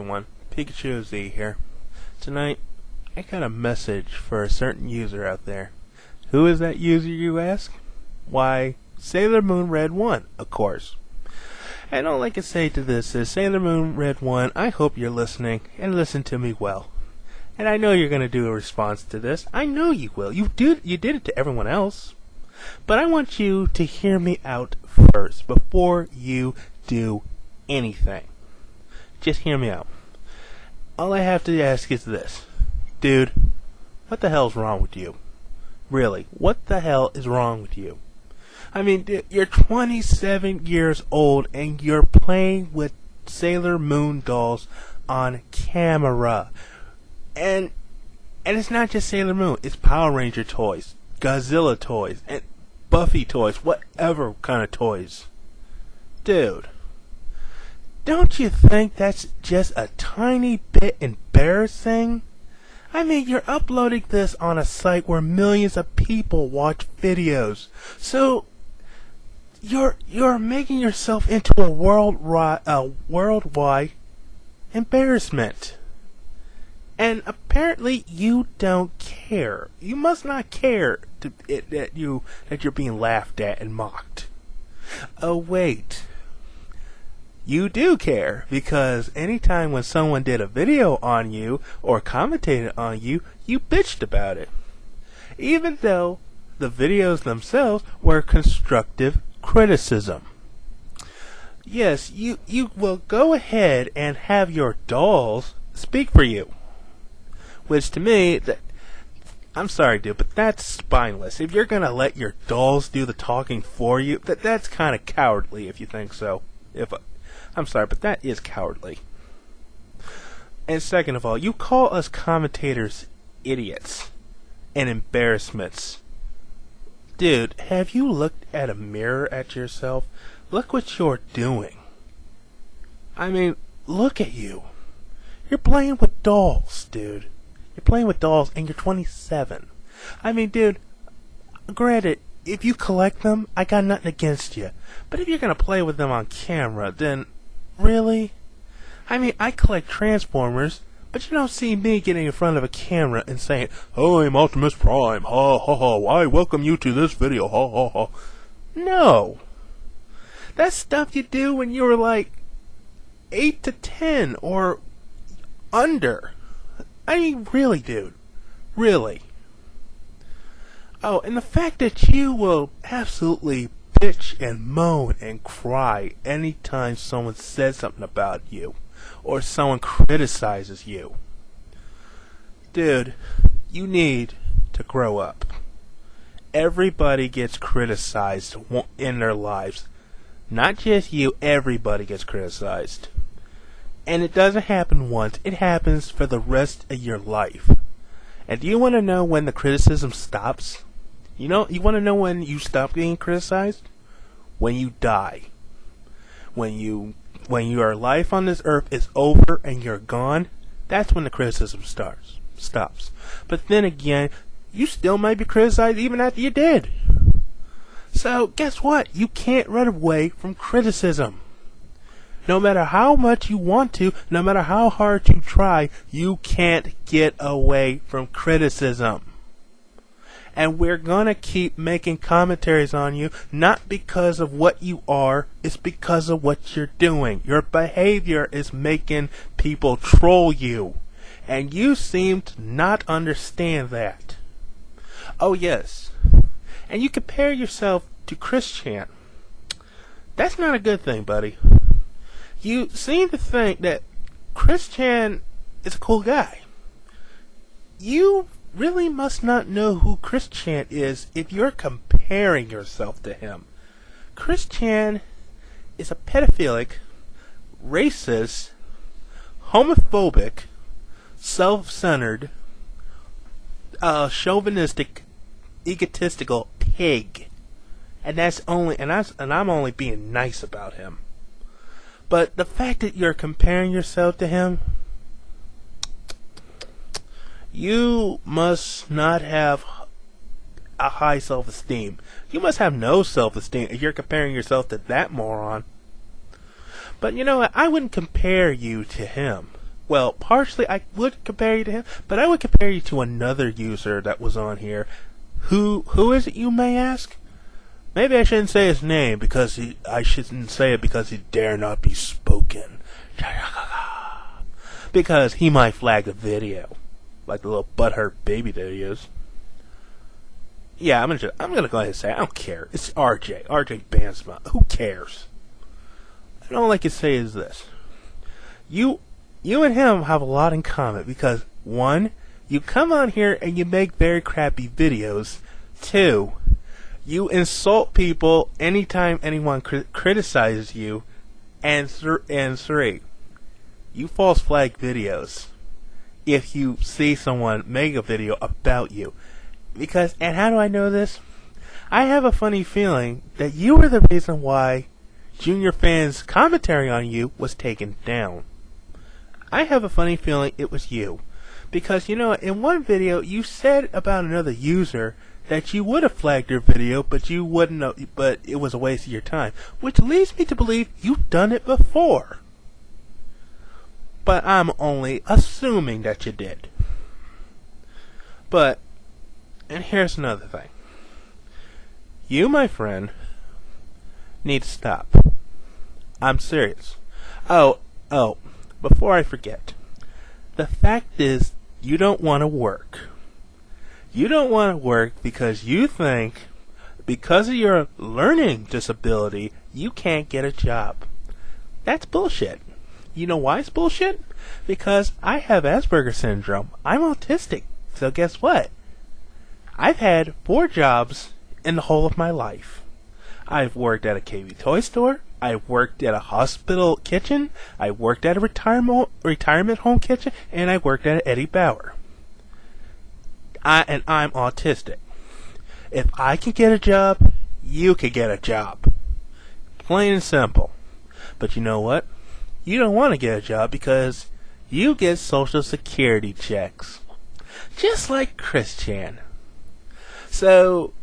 everyone, Pikachu0Z here. Tonight, I got a message for a certain user out there. Who is that user, you ask? Why, SailorMoonRed1, of course. And all I can say to this is, SailorMoonRed1, I hope you're listening, and listen to me well. And I know you're going to do a response to this. I know you will. You did it to everyone else. But I want you to hear me out first, before you do anything. Just hear me out. All I have to ask is this. Dude, what the hell's wrong with you? Really, what the hell is wrong with you? I mean, dude, you're 27 years old and you're playing with Sailor Moon dolls on camera. And it's not just Sailor Moon, it's Power Ranger toys, Godzilla toys, and Buffy toys, whatever kind of toys. Dude, don't you think that's just a tiny bit embarrassing? I mean, you're uploading this on a site where millions of people watch videos. So, you're making yourself into a worldwide embarrassment. And apparently you don't care. You must not care that you're being laughed at and mocked. Oh wait. You do care, because anytime when someone did a video on you or commentated on you, you bitched about it. Even though the videos themselves were constructive criticism. Yes, you will go ahead and have your dolls speak for you. Which to me, I'm sorry dude, but that's spineless. If you're gonna let your dolls do the talking for you, that's kind of cowardly if you think so. I'm sorry, but that is cowardly. And second of all, you call us commentators idiots and embarrassments. Dude, have you looked at a mirror at yourself? Look what you're doing. I mean, look at you. You're playing with dolls, dude. You're playing with dolls and you're 27. I mean, dude, granted, if you collect them, I got nothing against you. But if you're gonna play with them on camera, then really? I mean, I collect Transformers, but you don't see me getting in front of a camera and saying, "Oh, I'm Optimus Prime, ha ha ha, I welcome you to this video, ha ha ha." No! That's stuff you do when you were like 8 to 10 or under. I mean, really, dude. Really. Oh, and the fact that you will absolutely bitch and moan and cry anytime someone says something about you or someone criticizes you. Dude, you need to grow up. Everybody gets criticized in their lives. Not just you, everybody gets criticized. And it doesn't happen once, it happens for the rest of your life. And do you want to know when the criticism stops? You want to know when you stop being criticized? When you die. When your life on this earth is over and you're gone, that's when the criticism stops. But then again, you still might be criticized even after you're dead. So, guess what? You can't run away from criticism. No matter how much you want to, no matter how hard you try, you can't get away from criticism. And we're gonna keep making commentaries on you, not because of what you are, it's because of what you're doing. Your behavior is making people troll you. And you seem to not understand that. Oh yes. And you compare yourself to Chris-chan. That's not a good thing, buddy. You seem to think that Chris-chan is a cool guy. You really must not know who Chris-chan is if you're comparing yourself to him. Chris-chan is a pedophilic, racist, homophobic, self-centered, chauvinistic, egotistical pig. And I'm only being nice about him. But the fact that you're comparing yourself to him, you must not have a high self-esteem. You must have no self-esteem if you're comparing yourself to that moron. But you know what? I wouldn't compare you to him. Well, partially I would compare you to him, but I would compare you to another user that was on here. Who is it, you may ask? Maybe I shouldn't say his name because I shouldn't say it because he dare not be spoken. Because he might flag the video, like the little butthurt baby that he is. Yeah, I'm gonna go ahead and say it. I don't care. It's RJ Bansma. Who cares? And all I can say is this: you and him have a lot in common because 1, you come on here and you make very crappy videos. 2, you insult people anytime anyone criticizes you. And 3, you false flag videos if you see someone make a video about you. Because, and how do I know this? I have a funny feeling that you were the reason why Junior Fan's commentary on you was taken down. I have a funny feeling it was you. Because, you know, in one video, you said about another user that you would have flagged their video, but you wouldn't know, but it was a waste of your time. Which leads me to believe you've done it before. But I'm only assuming that you did. But, and here's another thing. You, my friend, need to stop. I'm serious. Oh, before I forget. The fact is, you don't want to work. You don't want to work because you think, because of your learning disability, you can't get a job. That's bullshit. You know why it's bullshit? Because I have Asperger's syndrome. I'm autistic. So guess what? I've had 4 jobs in the whole of my life. I've worked at a KB toy store. I worked at a hospital kitchen. I worked at a retirement home kitchen. And I worked at Eddie Bauer. And I'm autistic. If I can get a job, you can get a job. Plain and simple. But you know what? You don't want to get a job because you get Social Security checks. Just like Christian. So,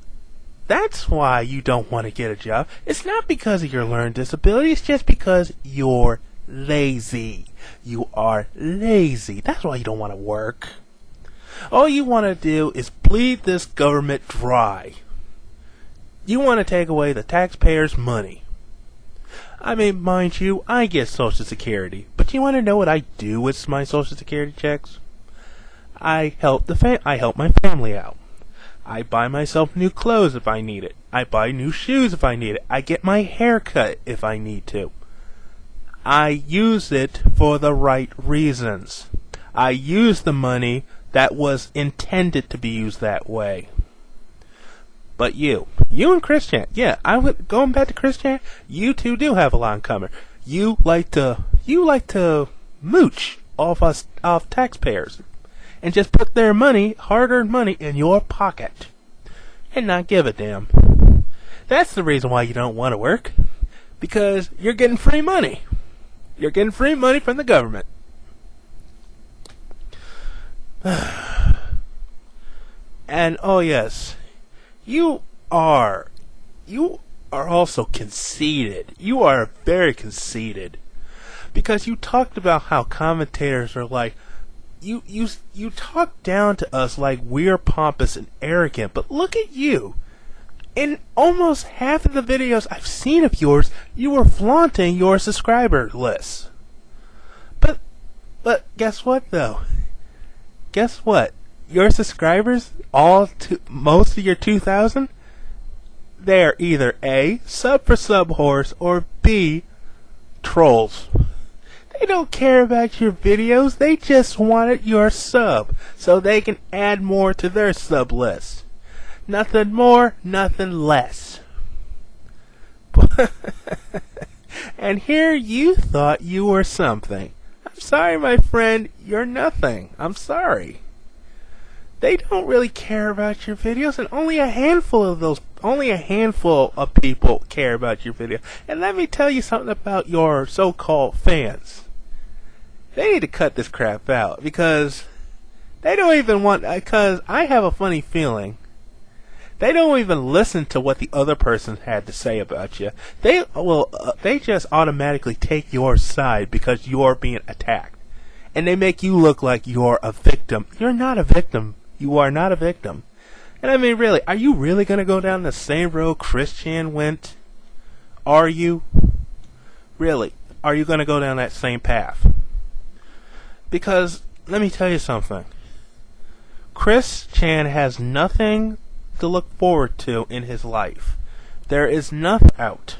that's why you don't want to get a job. It's not because of your learning disability. It's just because you're lazy. You are lazy. That's why you don't want to work. All you want to do is bleed this government dry. You want to take away the taxpayers' money. I mean, mind you, I get Social Security. But you want to know what I do with my Social Security checks? I help my family out. I buy myself new clothes if I need it. I buy new shoes if I need it. I get my hair cut if I need to. I use it for the right reasons. I use the money that was intended to be used that way. But you and Christian, yeah, going back to Christian, you two do have a lot in common. You like to mooch off taxpayers. And just put their money, hard-earned money, in your pocket. And not give a damn. That's the reason why you don't want to work. Because you're getting free money. You're getting free money from the government. And, oh yes, you are also conceited. You are very conceited. Because you talked about how commentators are like, You talk down to us like we're pompous and arrogant, but look at you. In almost half of the videos I've seen of yours, you were flaunting your subscriber list. But guess what though? Guess what? Your subscribers, most of your 2,000, they're either A, sub for sub horse, or B, trolls. They don't care about your videos. They just wanted your sub so they can add more to their sub list. Nothing more, nothing less. And here you thought you were something. I'm sorry, my friend. You're nothing. I'm sorry. They don't really care about your videos, and only a handful of people care about your video. And let me tell you something about your so-called fans. They need to cut this crap out because they don't even because I have a funny feeling they don't even listen to what the other person had to say about you. They just automatically take your side because you're being attacked. and they make you look like you're a victim. You're not a victim. You are not a victim. And I mean, really, are you really going to go down the same road Christian went? Are you? Really? Are you going to go down that same path? Because, let me tell you something. Chris Chan has nothing to look forward to in his life. There is nothing out.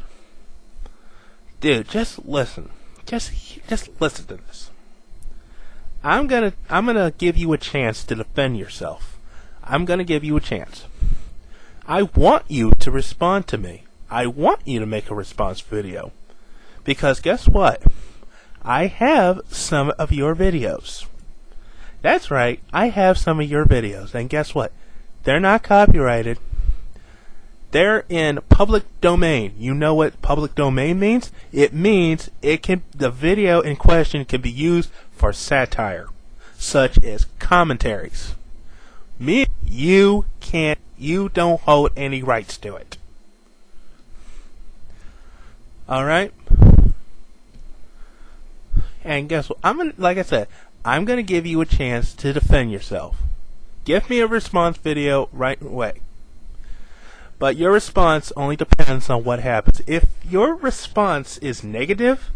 Dude, just listen. Just listen to this. I'm gonna give you a chance to defend yourself. I'm gonna give you a chance. I want you to respond to me. I want you to make a response video. Because guess what? I have some of your videos. That's right, I have some of your videos. And guess what? They're not copyrighted. They're in public domain. You know what public domain means? It means the video in question can be used for satire, such as commentaries. You don't hold any rights to it. Alright? And guess what? Like I said, I'm gonna give you a chance to defend yourself. Give me a response video right away. But your response only depends on what happens. If your response is negative,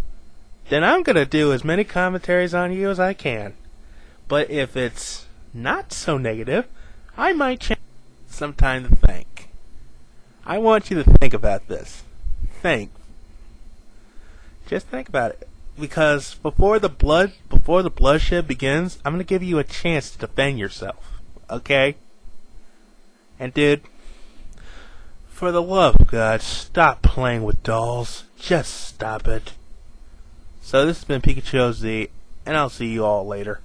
then I'm gonna do as many commentaries on you as I can. But if it's not so negative, I might change some time to think. I want you to think about this. Just think about it. Because before the bloodshed begins, I'm gonna give you a chance to defend yourself. Okay? And dude, for the love of God, stop playing with dolls. Just stop it. So this has been Pikachu0Z, and I'll see you all later.